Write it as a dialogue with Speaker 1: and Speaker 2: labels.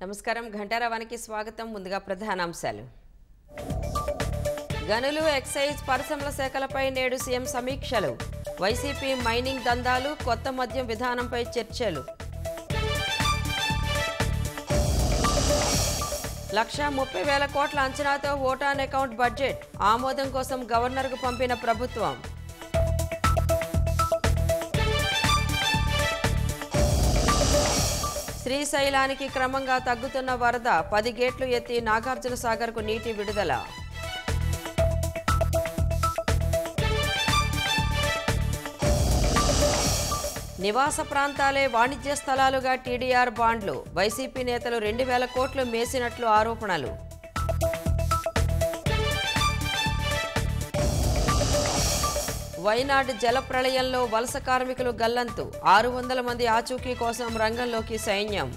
Speaker 1: నమస్కారం ఘంటారావానికి స్వాగతం. ముందుగా ప్రధానాంశాలు. గనులు ఎక్సైజ్ పరిశ్రమల శాఖలపై నేడు సీఎం సమీక్షలు. వైసీపీ మైనింగ్ దందాలు, కొత్త మద్యం విధానంపై చర్చలు. 1,30,000 కోట్ల అంచనాతో ఓటాన్ అకౌంట్ బడ్జెట్ ఆమోదం కోసం గవర్నర్కు పంపిన ప్రభుత్వం. శ్రీశైలానికి క్రమంగా తగ్గుతున్న వరద, 10 గేట్లు ఎత్తి నాగార్జున సాగర్కు నీటి విడుదల. నివాస ప్రాంతాలే వాణిజ్య స్థలాలుగా టీడీఆర్ బాండ్లు, వైసీపీ నేతలు 2,000 కోట్లు మేసినట్లు ఆరోపణలు. వైనాడ్ జల ప్రళయంలో వలస కార్మికులు గల్లంతు, 600 మంది ఆచూకీ కోసం రంగంలోకి సైన్యం.